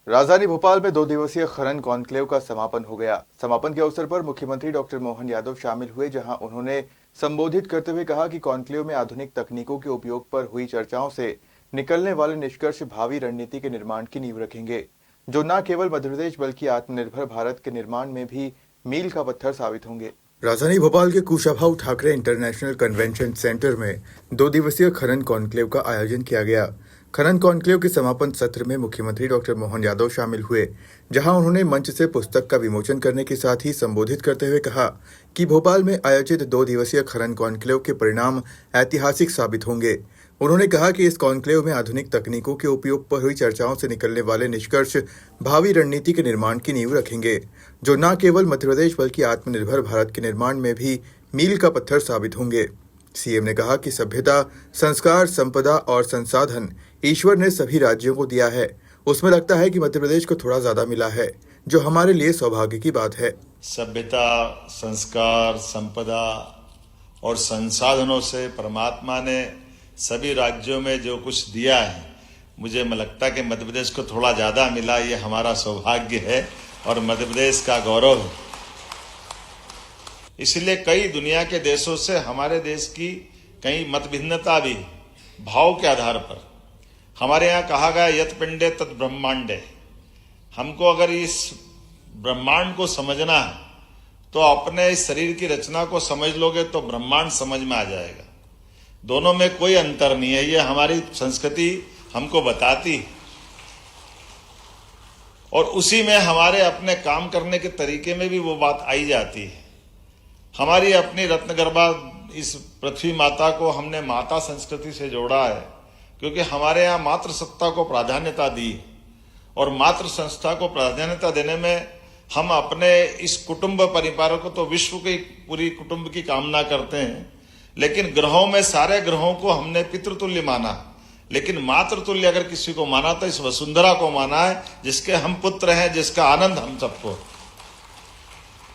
राजधानी भोपाल में 2 दिवसीय खनन कॉन्क्लेव का समापन हो गया। समापन के अवसर पर मुख्यमंत्री डॉक्टर मोहन यादव शामिल हुए, जहां उन्होंने संबोधित करते हुए कहा कि कॉन्क्लेव में आधुनिक तकनीकों के उपयोग पर हुई चर्चाओं से निकलने वाले निष्कर्ष भावी रणनीति के निर्माण की नींव रखेंगे, जो न केवल मध्य प्रदेश बल्कि आत्मनिर्भर भारत के निर्माण में भी मील का पत्थर साबित होंगे। राजधानी भोपाल के Kushabhau Thackeray international convention centre में 2 दिवसीय खनन कॉन्क्लेव का आयोजन किया गया। खनन कॉन्क्लेव के समापन सत्र में मुख्यमंत्री डॉक्टर मोहन यादव शामिल हुए, जहां उन्होंने मंच से पुस्तक का विमोचन करने के साथ ही संबोधित करते हुए कहा कि भोपाल में आयोजित 2 दिवसीय खनन कॉन्क्लेव के परिणाम ऐतिहासिक साबित होंगे। उन्होंने कहा कि इस कॉन्क्लेव में आधुनिक तकनीकों के उपयोग पर हुई चर्चाओं से निकलने वाले निष्कर्ष भावी रणनीति के निर्माण की नींव रखेंगे, जो न केवल मध्य प्रदेश बल्कि आत्मनिर्भर भारत के निर्माण में भी मील का पत्थर साबित होंगे। सीएम ने कहा कि सभ्यता, संस्कार, संपदा और संसाधन ईश्वर ने सभी राज्यों को दिया है। उसमें लगता है कि मध्य प्रदेश को थोड़ा ज्यादा मिला है, जो हमारे लिए सौभाग्य की बात है। सभ्यता, संस्कार, संपदा और संसाधनों से परमात्मा ने सभी राज्यों में जो कुछ दिया है, मुझे लगता है कि मध्य प्रदेश को थोड़ा ज्यादा मिला। ये हमारा सौभाग्य है और मध्य प्रदेश का गौरव है। इसलिए कई दुनिया के देशों से हमारे देश की कई मतभिन्नता भी भाव के आधार पर। हमारे यहाँ कहा गया यत पिंडे तत् ब्रह्मांडे। हमको अगर इस ब्रह्मांड को समझना है तो अपने इस शरीर की रचना को समझ लोगे तो ब्रह्मांड समझ में आ जाएगा। दोनों में कोई अंतर नहीं है, ये हमारी संस्कृति हमको बताती है। और उसी में हमारे अपने काम करने के तरीके में भी वो बात आई जाती है। हमारी अपनी रत्नगर्भा इस पृथ्वी माता को हमने माता संस्कृति से जोड़ा है, क्योंकि हमारे यहाँ मातृ सत्ता को प्राधान्यता दी और मातृ संस्था को प्राधान्यता देने में हम अपने इस कुटुंब परिवार को तो विश्व की पूरी कुटुंब की कामना करते हैं, लेकिन ग्रहों में सारे ग्रहों को हमने पितृतुल्य माना, लेकिन मातृतुल्य अगर किसी को माना तो इस वसुंधरा को माना है, जिसके हम पुत्र हैं, जिसका आनंद हम सबको।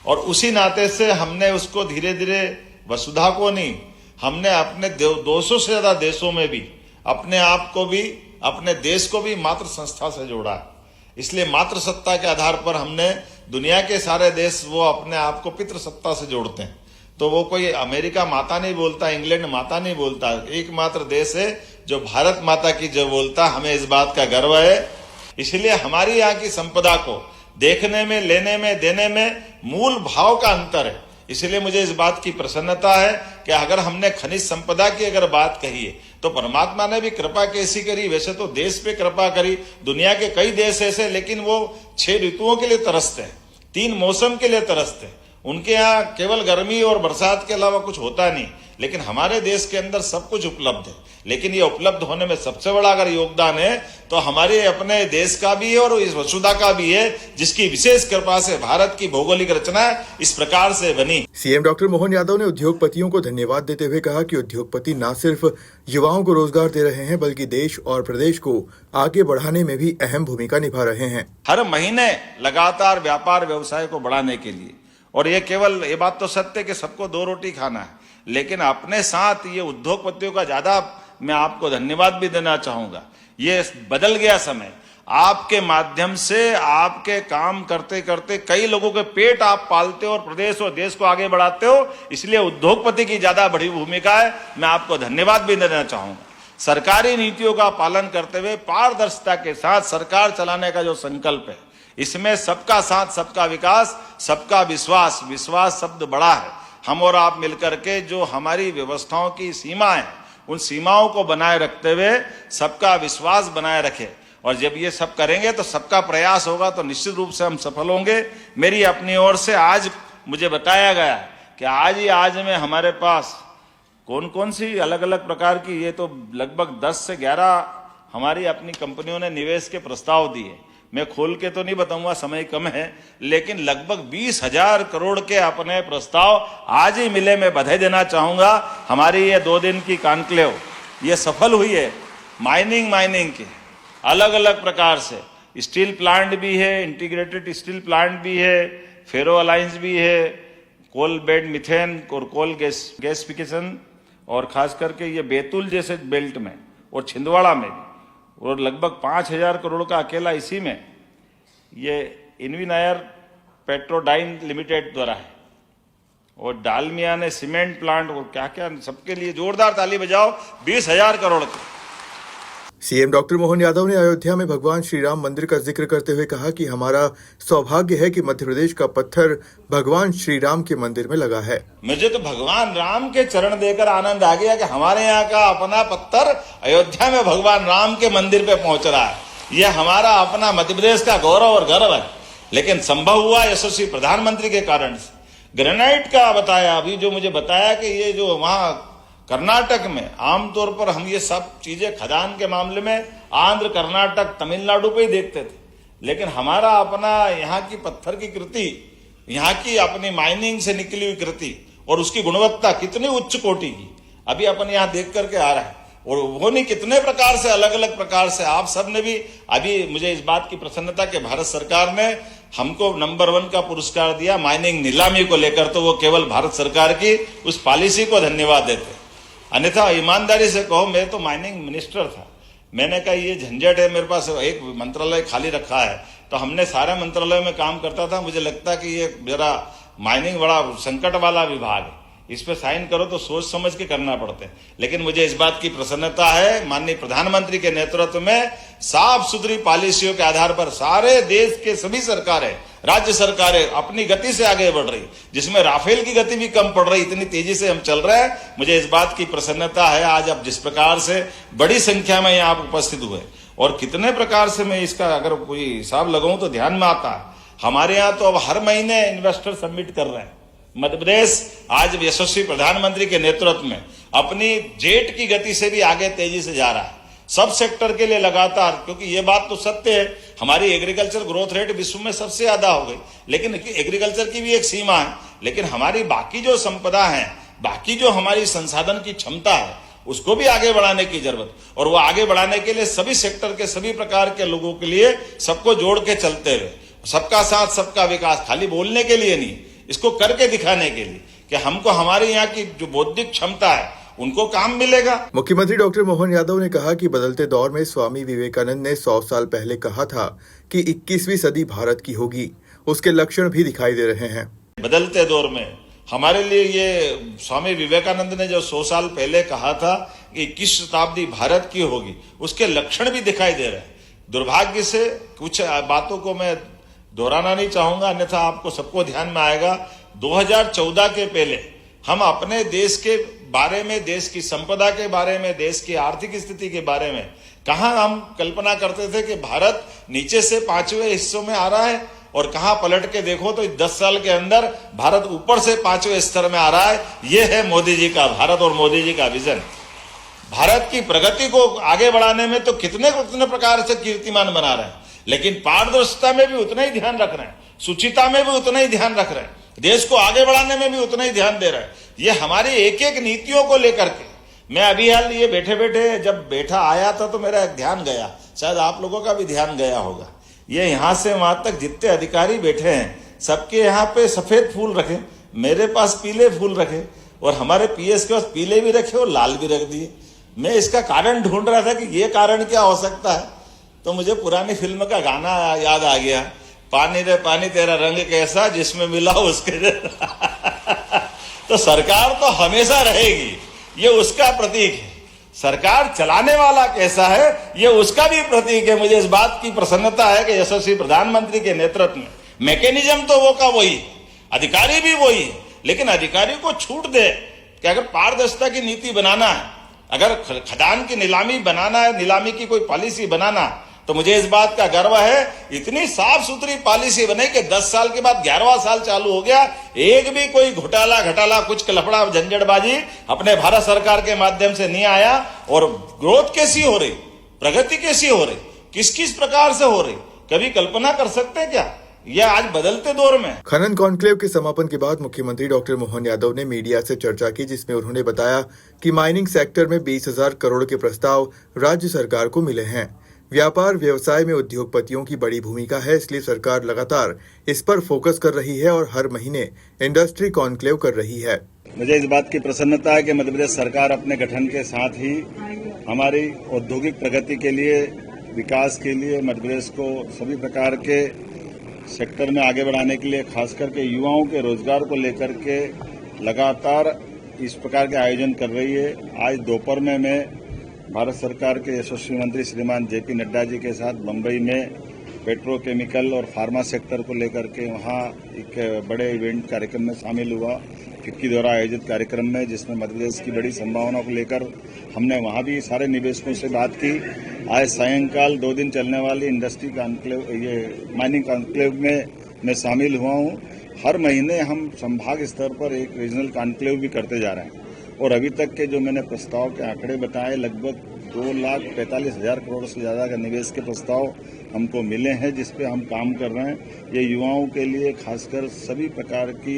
और उसी नाते से हमने उसको धीरे धीरे वसुधा को नहीं, हमने अपने 200 से ज्यादा देशों में भी अपने आप को भी, अपने देश को भी मातृ संस्था से जोड़ा है। इसलिए मातृ सत्ता के आधार पर हमने दुनिया के सारे देश वो अपने आप को पितृ सत्ता से जोड़ते हैं। तो वो कोई अमेरिका माता नहीं बोलता, इंग्लैंड माता नहीं बोलता, एकमात्र देश है जो भारत माता की जो बोलता। हमें इस बात का गर्व है। इसलिए हमारी यहाँ की संपदा को देखने में, लेने में, देने में मूल भाव का अंतर है। इसलिए मुझे इस बात की प्रसन्नता है कि अगर हमने खनिज संपदा की अगर बात कही है तो परमात्मा ने भी कृपा कैसी करी। वैसे तो देश पे कृपा करी, दुनिया के कई देश ऐसे, लेकिन वो 6 ऋतुओं के लिए तरसते हैं, 3 मौसम के लिए तरसते हैं। उनके यहाँ केवल गर्मी और बरसात के अलावा कुछ होता नहीं, लेकिन हमारे देश के अंदर सब कुछ उपलब्ध है। लेकिन ये उपलब्ध होने में सबसे बड़ा अगर योगदान है तो हमारे अपने देश का भी है और इस वसुधा का भी है, जिसकी विशेष कृपा से भारत की भौगोलिक रचना इस प्रकार से बनी। सीएम डॉक्टर मोहन यादव ने उद्योगपतियों को धन्यवाद देते हुए कहा कि उद्योगपति न सिर्फ युवाओं को रोजगार दे रहे हैं, बल्कि देश और प्रदेश को आगे बढ़ाने में भी अहम भूमिका निभा रहे हैं। हर महीने लगातार व्यापार व्यवसाय को बढ़ाने के लिए, और ये केवल ये बात तो सत्य कि सबको 2 रोटी खाना है, लेकिन अपने साथ ये उद्योगपतियों का ज्यादा मैं आपको धन्यवाद भी देना चाहूंगा। ये बदल गया समय, आपके माध्यम से आपके काम करते करते कई लोगों के पेट आप पालते हो और प्रदेश और देश को आगे बढ़ाते हो। इसलिए उद्योगपति की ज्यादा बड़ी भूमिका है, मैं आपको धन्यवाद भी देना चाहूंगा। सरकारी नीतियों का पालन करते हुए पारदर्शिता के साथ सरकार चलाने का जो संकल्प है, इसमें सबका साथ, सबका विकास, सबका विश्वास, विश्वास शब्द बड़ा है। हम और आप मिलकर के जो हमारी व्यवस्थाओं की सीमाएं, उन सीमाओं को बनाए रखते हुए सबका विश्वास बनाए रखे, और जब ये सब करेंगे तो सबका प्रयास होगा तो निश्चित रूप से हम सफल होंगे। मेरी अपनी ओर से आज मुझे बताया गया कि आज में हमारे पास कौन कौन सी अलग अलग प्रकार की, ये तो लगभग 10 से 11 हमारी अपनी कंपनियों ने निवेश के प्रस्ताव दिए। मैं खोल के तो नहीं बताऊंगा, समय कम है, लेकिन लगभग 20,000 करोड़ के अपने प्रस्ताव आज ही मिले। मैं बधाई देना चाहूंगा। हमारी ये 2 दिन की कॉन्क्लेव ये सफल हुई है। माइनिंग के अलग अलग प्रकार से स्टील प्लांट भी है, इंटीग्रेटेड स्टील प्लांट भी है, फेरो अलायंस भी है, कोल बेड मिथेन और कोल गैसिफिकेशन, और खास करके ये बैतूल जैसे बेल्ट में और छिंदवाड़ा में भी, और लगभग 5,000 करोड़ का अकेला इसी में ये इन्विनायर पेट्रोडाइन लिमिटेड द्वारा है, और डालमिया ने सीमेंट प्लांट और क्या क्या, सबके लिए जोरदार ताली बजाओ। 20,000 करोड़ के। सीएम डॉक्टर मोहन यादव ने अयोध्या में भगवान श्री राम मंदिर का जिक्र करते हुए कहा कि हमारा सौभाग्य है कि मध्य प्रदेश का पत्थर भगवान श्री राम के मंदिर में लगा है। मुझे तो भगवान राम के चरण देकर आनंद आ गया कि हमारे यहाँ का अपना पत्थर अयोध्या में भगवान राम के मंदिर पे पहुंच रहा है। यह हमारा अपना मध्य प्रदेश का गौरव और गर्व है। लेकिन संभव हुआ यशस्वी प्रधानमंत्री के कारण से। ग्रेनाइट का बताया, अभी जो मुझे बताया कि ये जो वहां कर्नाटक में आमतौर पर हम ये सब चीजें खदान के मामले में आंध्र, कर्नाटक, तमिलनाडु पे ही देखते थे, लेकिन हमारा अपना यहाँ की पत्थर की कृति, यहाँ की अपनी माइनिंग से निकली हुई कृति और उसकी गुणवत्ता कितनी उच्च कोटि की अभी अपन यहाँ देख करके आ रहा है। और वो नहीं कितने प्रकार से, अलग अलग प्रकार से आप सब ने भी, अभी मुझे इस बात की प्रसन्नता कि भारत सरकार ने हमको नंबर 1 का पुरस्कार दिया माइनिंग नीलामी को लेकर, तो वो केवल भारत सरकार की उस पॉलिसी को धन्यवाद देते। अन्यथा ईमानदारी से कहो, मैं तो माइनिंग मिनिस्टर था, मैंने कहा ये झंझट है, मेरे पास एक मंत्रालय खाली रखा है, तो हमने सारे मंत्रालय में काम करता था। मुझे लगता कि ये जरा माइनिंग बड़ा संकट वाला विभाग है, इस पे साइन करो तो सोच समझ के करना पड़ता है। लेकिन मुझे इस बात की प्रसन्नता है माननीय प्रधानमंत्री के नेतृत्व में साफ सुथरी पॉलिसियों के आधार पर सारे देश के सभी सरकारें, राज्य सरकारें अपनी गति से आगे बढ़ रही, जिसमें राफेल की गति भी कम पड़ रही, इतनी तेजी से हम चल रहे हैं। मुझे इस बात की प्रसन्नता है आज अब जिस प्रकार से बड़ी संख्या में यहाँ आप उपस्थित हुए, और कितने प्रकार से मैं इसका अगर कोई हिसाब लगाऊं तो ध्यान में आता है। हमारे यहाँ तो अब हर महीने इन्वेस्टर सबमिट कर रहे हैं। मध्य प्रदेश आज यशस्वी प्रधानमंत्री के नेतृत्व में अपनी जेट की गति से भी आगे तेजी से जा रहा है, सब सेक्टर के लिए लगातार। क्योंकि ये बात तो सत्य है, हमारी एग्रीकल्चर ग्रोथ रेट विश्व में सबसे ज्यादा हो गई, लेकिन एग्रीकल्चर की भी एक सीमा है। लेकिन हमारी बाकी जो संपदा है, बाकी जो हमारी संसाधन की क्षमता है, उसको भी आगे बढ़ाने की जरूरत, और वो आगे बढ़ाने के लिए सभी सेक्टर के सभी प्रकार के लोगों के लिए सबको जोड़ के चलते हुए, सबका साथ सबका विकास, खाली बोलने के लिए नहीं, इसको करके दिखाने के लिए कि हमको हमारे यहाँ की जो बौद्धिक क्षमता है उनको काम मिलेगा। मुख्यमंत्री डॉक्टर मोहन यादव ने कहा कि बदलते दौर में स्वामी विवेकानंद ने 100 साल पहले कहा था कि 21वीं सदी भारत की होगी, उसके लक्षण भी दिखाई दे रहे हैं। बदलते दौर में हमारे लिए ये स्वामी विवेकानंद ने जो 100 साल पहले कहा था कि 21वीं शताब्दी भारत की होगी, उसके लक्षण भी दिखाई दे रहे हैं। दुर्भाग्य से कुछ बातों को मैं दोहराना नहीं चाहूंगा, अन्यथा आपको सबको ध्यान में आएगा। 2014 के पहले हम अपने देश के बारे में, देश की संपदा के बारे में, देश की आर्थिक स्थिति के बारे में कहां हम कल्पना करते थे कि भारत नीचे से 5वें हिस्सों में आ रहा है, और कहां पलट के देखो तो 10 साल के अंदर भारत ऊपर से 5वें स्तर में आ रहा है। यह है मोदी जी का भारत और मोदी जी का विजन। भारत की प्रगति को आगे बढ़ाने में तो कितने प्रकार से कीर्तिमान बना रहे हैं, लेकिन पारदर्शिता में भी उतना ही ध्यान रख रहे हैं, शुचिता में भी उतना ही ध्यान रख रहे हैं, देश को आगे बढ़ाने में भी उतना ही ध्यान दे रहे हैं। ये हमारी एक एक नीतियों को लेकर के मैं अभी हाल ये बैठे बैठे जब बैठा आया था तो मेरा ध्यान गया, शायद आप लोगों का भी ध्यान गया होगा। ये यहां से वहां तक जितने अधिकारी बैठे हैं सबके यहाँ पे सफेद फूल रखे, मेरे पास पीले फूल रखे, और हमारे पीएस के पास पीले भी रखे और लाल भी रख दिए। मैं इसका कारण ढूंढ रहा था कि ये कारण क्या हो सकता है, तो मुझे पुरानी फिल्म का गाना याद आ गया, पानी रे पानी तेरा रंग कैसा जिसमें मिला उसके तो सरकार तो हमेशा रहेगी, ये उसका प्रतीक है। सरकार चलाने वाला कैसा है, ये उसका भी प्रतीक है। मुझे इस बात की प्रसन्नता है कि यशस्वी प्रधानमंत्री के नेतृत्व में मैकेनिज्म तो वो का वही, अधिकारी भी वही है, लेकिन अधिकारी को छूट दे कि अगर पारदर्शिता की नीति बनाना है, अगर खदान की नीलामी बनाना है, नीलामी की कोई पॉलिसी बनाना, तो मुझे इस बात का गर्व है इतनी साफ सुथरी पॉलिसी बने कि 10 साल के बाद 11वां साल चालू हो गया, एक भी कोई घोटाला कुछ लफड़ा झंझटबाजी अपने भारत सरकार के माध्यम से नहीं आया। और ग्रोथ कैसी हो रही, प्रगति कैसी हो रही, किस किस प्रकार से हो रही, कभी कल्पना कर सकते हैं क्या? यह आज बदलते दौर में। खनन कॉन्क्लेव के समापन के बाद मुख्यमंत्री डॉक्टर मोहन यादव ने मीडिया से चर्चा की, जिसमें उन्होंने बताया कि माइनिंग सेक्टर में 20,000 करोड़ के प्रस्ताव राज्य सरकार को मिले हैं। व्यापार व्यवसाय में उद्योगपतियों की बड़ी भूमिका है, इसलिए सरकार लगातार इस पर फोकस कर रही है और हर महीने इंडस्ट्री कॉन्क्लेव कर रही है। मुझे इस बात की प्रसन्नता है कि मध्य प्रदेश सरकार अपने गठन के साथ ही हमारी औद्योगिक प्रगति के लिए, विकास के लिए मध्य प्रदेश को सभी प्रकार के सेक्टर में आगे बढ़ाने के लिए, खास करके युवाओं के रोजगार को लेकर के लगातार इस प्रकार के आयोजन कर रही है। आज दोपहर में मैं भारत सरकार के यशस्वी मंत्री श्रीमान जेपी नड्डा जी के साथ बम्बई में पेट्रोकेमिकल और फार्मा सेक्टर को लेकर के वहाँ एक बड़े इवेंट कार्यक्रम में शामिल हुआ। फिक्की द्वारा आयोजित कार्यक्रम में, जिसमें मध्य प्रदेश की बड़ी संभावनाओं को लेकर हमने वहाँ भी सारे निवेशकों से बात की। आज सायंकाल 2 दिन चलने वाली इंडस्ट्री कॉन्क्लेव, ये माइनिंग कॉन्क्लेव में मैं शामिल हुआ हूँ। हर महीने हम संभाग स्तर पर एक रीजनल कॉन्क्लेव भी करते जा रहे हैं और अभी तक के जो मैंने प्रस्ताव के आंकड़े बताए, लगभग 2,45,000 करोड़ से ज़्यादा का निवेश के प्रस्ताव हमको मिले हैं, जिस पे हम काम कर रहे हैं। ये युवाओं के लिए, खासकर सभी प्रकार की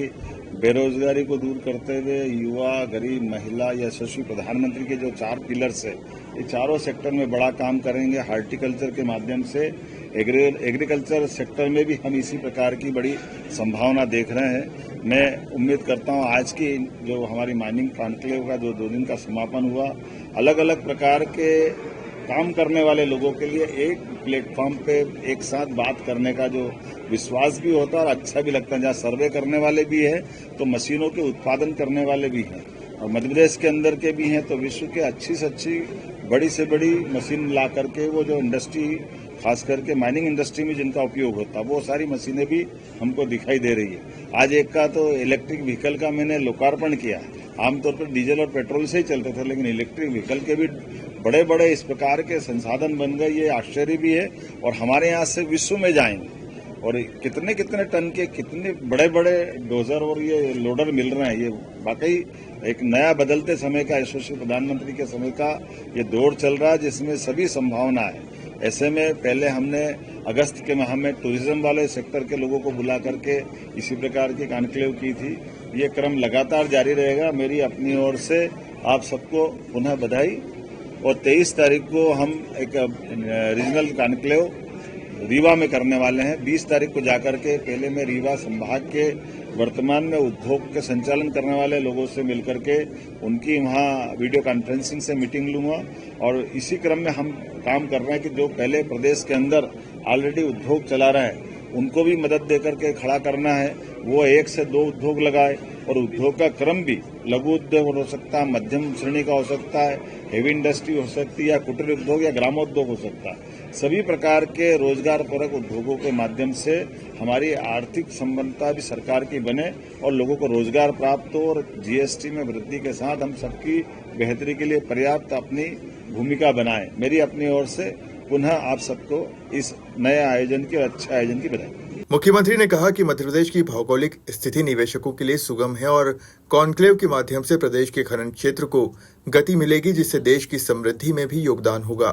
बेरोजगारी को दूर करते हुए युवा, गरीब, महिला, यशस्वी प्रधानमंत्री के जो 4 पिलर्स है, ये चारों सेक्टर में बड़ा काम करेंगे। हार्टिकल्चर के माध्यम से एग्रीकल्चर सेक्टर में भी हम इसी प्रकार की बड़ी संभावना देख रहे हैं। मैं उम्मीद करता हूं आज की जो हमारी माइनिंग कॉन्क्लेव का जो 2 दिन का समापन हुआ, अलग अलग प्रकार के काम करने वाले लोगों के लिए एक प्लेटफॉर्म पे एक साथ बात करने का जो विश्वास भी होता है और अच्छा भी लगता है। जहाँ सर्वे करने वाले भी हैं तो मशीनों के उत्पादन करने वाले भी हैं और मध्य प्रदेश के अंदर के भी हैं, तो विश्व के अच्छी से अच्छी, बड़ी से बड़ी मशीन ला करके वो जो इंडस्ट्री, खास करके माइनिंग इंडस्ट्री में जिनका उपयोग होता है, वो सारी मशीनें भी हमको दिखाई दे रही है। आज एक का तो इलेक्ट्रिक व्हीकल का मैंने लोकार्पण किया। आमतौर पर डीजल और पेट्रोल से ही चलते थे, लेकिन इलेक्ट्रिक व्हीकल के भी बड़े बड़े इस प्रकार के संसाधन बन गए। ये आश्चर्य भी है और हमारे यहाँ से विश्व में जाएंगे और कितने कितने टन के कितने बड़े बड़े डोजर और ये लोडर मिल रहे हैं। ये वाकई एक नया बदलते समय का, यशस्वी प्रधानमंत्री के समय का ये दौर चल रहा है, जिसमें सभी संभावना है। ऐसे में पहले हमने अगस्त के माह में टूरिज्म वाले सेक्टर के लोगों को बुला करके इसी प्रकार की कॉन्क्लेव की थी। ये क्रम लगातार जारी रहेगा। मेरी अपनी ओर से आप सबको पुनः बधाई। और 23 तारीख को हम एक रीजनल कॉन्क्लेव रीवा में करने वाले हैं। 20 तारीख को जाकर के पहले मैं रीवा संभाग के वर्तमान में उद्योग के संचालन करने वाले लोगों से मिलकर के उनकी वहाँ वीडियो कॉन्फ्रेंसिंग से मीटिंग लूंगा और इसी क्रम में हम काम कर रहे हैं कि जो पहले प्रदेश के अंदर ऑलरेडी उद्योग चला रहे हैं उनको भी मदद देकर के खड़ा करना है। वो 1 से 2 उद्योग लगाए और उद्योग का क्रम भी लघु उद्योग हो सकता है, मध्यम श्रेणी का हो सकता है, हेवी इंडस्ट्री हो सकती है, या कुटीर उद्योग या ग्रामोद्योग हो सकता है। सभी प्रकार के रोजगार परक उद्योगों के माध्यम से हमारी आर्थिक संबंधता भी सरकार की बने और लोगों को रोजगार प्राप्त हो और जीएसटी में वृद्धि के साथ हम सबकी बेहतरी के लिए पर्याप्त अपनी भूमिका बनाएं। मेरी अपनी ओर से पुनः आप सबको इस नए आयोजन की और अच्छे आयोजन की बधाई। मुख्यमंत्री ने कहा कि मध्य प्रदेश की भौगोलिक स्थिति निवेशकों के लिए सुगम है और कॉन्क्लेव के माध्यम से प्रदेश के खनन क्षेत्र को गति मिलेगी, जिससे देश की समृद्धि में भी योगदान होगा।